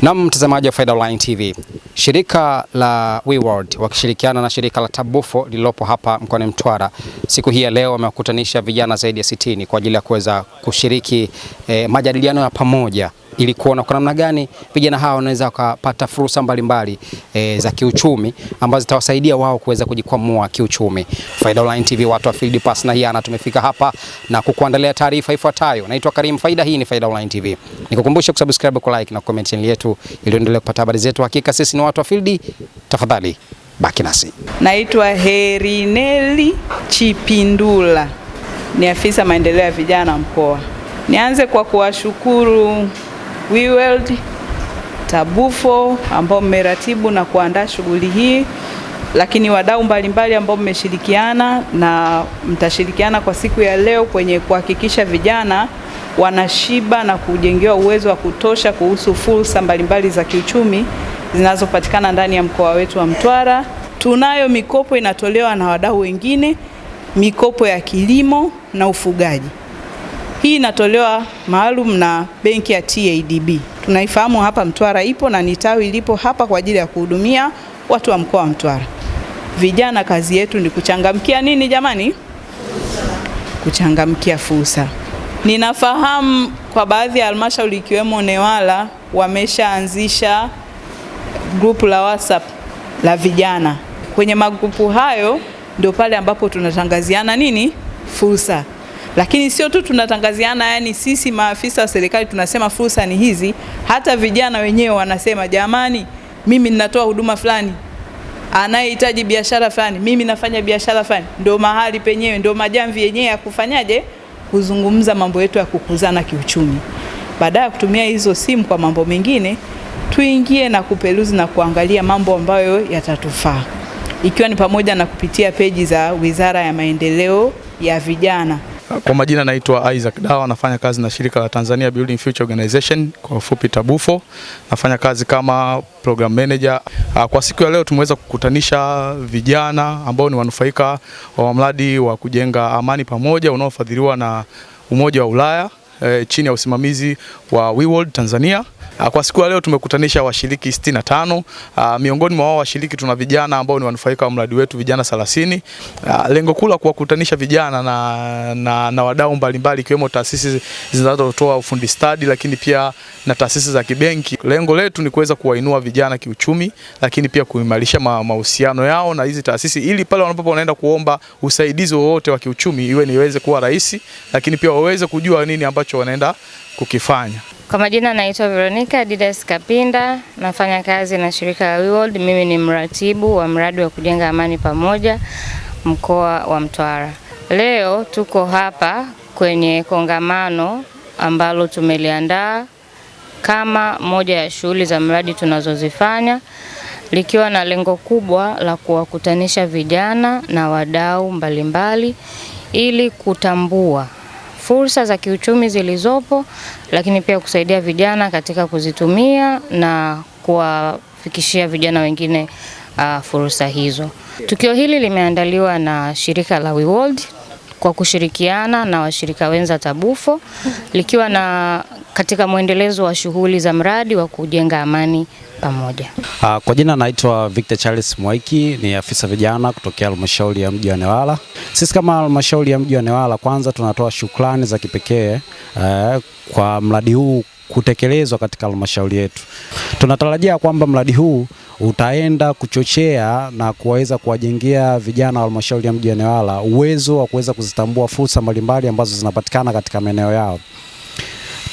Na mtazamaji wa Faida Online TV, shirika la WeWorld wakishirikiana na shirika la Tabufo lililopo hapa mkoani Mtwara, siku hii ya leo wamekutanisha vijana zaidi ya 60 kwa ajili ya kuweza kushiriki majadiliano ya pamoja ili kuona kwa namna gani vijana hao wanaweza kupata fursa mbalimbali za kiuchumi ambazo zitawasaidia wao kuweza kujikwamua kiuchumi. Faida Online TV, watu wa Field Pass na hiana, tumefika hapa na kukuandalia taarifa ifuatayo. Naitwa Karim Faida, hii ni Faida Online TV. Nikukumbusha kusubscribe, ku like na comment channel yetu ili uendelee kupata habari zetu. Hakika sisi ni watu wa Field, tafadhali baki nasi. Naitwa Herineli Chipindula, ni afisa maendeleo ya vijana mkoa. Nianze kwa kuwashukuru WeWorld, Tabufo ambao mmeratibu na kuandaa shughuli hii, lakini wadau mbalimbali ambao mmeshirikiana na mtashirikiana kwa siku ya leo kwenye kuhakikisha vijana wanashiba na kujengewa uwezo wa kutosha kuhusu fursa mbalimbali za kiuchumi zinazopatikana ndani ya mkoa wetu wa Mtwara. Tunayo mikopo inatolewa na wadau wengine, mikopo ya kilimo na ufugaji. Hii inatolewa maalum na benki ya TADB. Tunaifahamu hapa Mtwara ipo na ni tawi lipo hapa kwa ajili ya kuhudumia watu wa mkoa wa Mtwara. Vijana kazi yetu ni kuchangamkia nini jamani? Kuchangamkia fursa. Ninafahamu kwa baadhi ya halmashauri ikiwemo Newala wameshaanzisha grupu la WhatsApp la vijana. Kwenye magrupu hayo ndio pale ambapo tunatangaziana nini? Fursa. Lakini sio tu tunatangaziana, yani sisi maafisa wa serikali tunasema fursa ni hizi, hata vijana wenyewe wanasema jamani, mimi ninatoa huduma fulani, anayehitaji biashara fulani, mimi nafanya biashara fulani. Ndio mahali penyewe, ndio majamvi yenyewe ya kufanyaje, kuzungumza mambo yetu ya kukuzana kiuchumi. Baada ya kutumia hizo simu kwa mambo mengine, tuingie na kupeluzi na kuangalia mambo ambayo yatatufaa, ikiwa ni pamoja na kupitia peji za Wizara ya Maendeleo ya Vijana. Kwa majina naitwa Isaac Dawa, nafanya kazi na shirika la Tanzania Building Future Organization, kwa ufupi Tabufo. Nafanya kazi kama program manager. Kwa siku ya leo tumeweza kukutanisha vijana ambao ni wanufaika wa mradi wa kujenga amani pamoja unaofadhiliwa na Umoja wa Ulaya chini ya usimamizi wa WeWorld Tanzania. Kwa siku ya leo tumekutanisha washiriki 65. Miongoni mwa wao washiriki tuna vijana ambao ni wanufaika wa mradi wetu, vijana 30. Lengo kuu la kuwakutanisha vijana na wadau mbalimbali ikiwemo taasisi zinazotoa ufundi stadi, lakini pia na taasisi za kibenki. Lengo letu ni kuweza kuwainua vijana kiuchumi, lakini pia kuimarisha mahusiano yao na hizi taasisi ili pale wanapokuwa wanaenda kuomba usaidizi wowote wa kiuchumi iweze kuwa rahisi, lakini pia waweze kujua nini ambacho wanaenda kukifanya. Kwa majina naitwa Veronica Didas Kapinda, nafanya kazi na shirika la WeWorld. Mimi ni mratibu wa mradi wa kujenga amani pamoja mkoa wa Mtwara. Leo tuko hapa kwenye kongamano ambalo tumeliandaa kama moja ya shughuli za mradi tunazozifanya, likiwa na lengo kubwa la kuwakutanisha vijana na wadau mbalimbali ili kutambua fursa za kiuchumi zilizopo, lakini pia kusaidia vijana katika kuzitumia na kuwafikishia vijana wengine fursa hizo. Tukio hili limeandaliwa na shirika la WeWorld kwa kushirikiana na washirika wenza Tabufo, likiwa na katika mwendelezo wa shughuli za mradi wa kujenga amani pamoja. Kwa jina naitwa Victor Charles Mwaiki, ni afisa vijana kutokea halmashauri ya mji wa Newala. Sisi kama halmashauri ya mji wa Newala, kwanza tunatoa shukrani za kipekee kwa mradi huu kutekelezwa katika halmashauri yetu. Tunatarajia kwamba mradi huu utaenda kuchochea na kuweza kuwajengea vijana wa halmashauri ya mji wa Newala uwezo wa kuweza kuzitambua fursa mbalimbali ambazo zinapatikana katika maeneo yao.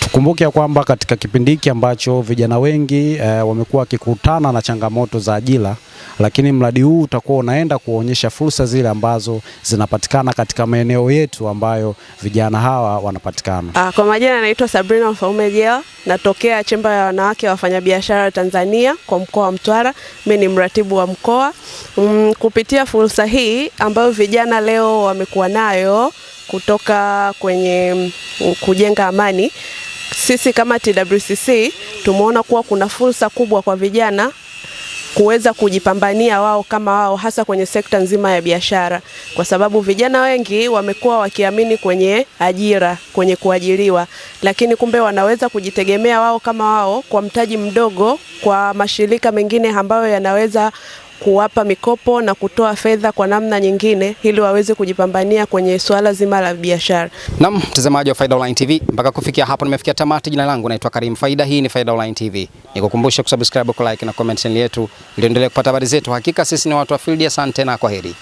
Tukumbuke kwamba katika kipindi hiki ambacho vijana wengi wamekuwa wakikutana na changamoto za ajira, lakini mradi huu utakuwa unaenda kuonyesha fursa zile ambazo zinapatikana katika maeneo yetu ambayo vijana hawa wanapatikana. Kwa majina naitwa Sabrina Mfaume, natokea chemba ya wanawake wafanyabiashara Tanzania kwa mkoa wa Mtwara. Mimi ni mratibu wa mkoa. Kupitia fursa hii ambayo vijana leo wamekuwa nayo kutoka kwenye kujenga amani, sisi kama TWCC tumeona kuwa kuna fursa kubwa kwa vijana kuweza kujipambania wao kama wao, hasa kwenye sekta nzima ya biashara, kwa sababu vijana wengi wamekuwa wakiamini kwenye ajira, kwenye kuajiriwa, lakini kumbe wanaweza kujitegemea wao kama wao kwa mtaji mdogo kwa mashirika mengine ambayo yanaweza kuwapa mikopo na kutoa fedha kwa namna nyingine ili waweze kujipambania kwenye swala zima la biashara. Naam, mtazamaji wa Faida Online TV, mpaka kufikia hapo nimefikia tamati. Jina langu naitwa Karim Faida, hii ni Faida Online TV. Nikukumbusha kusubscribe, ku like na comment channel yetu ili endelee kupata habari zetu. Hakika sisi ni watu wa field. Asante na kwaheri.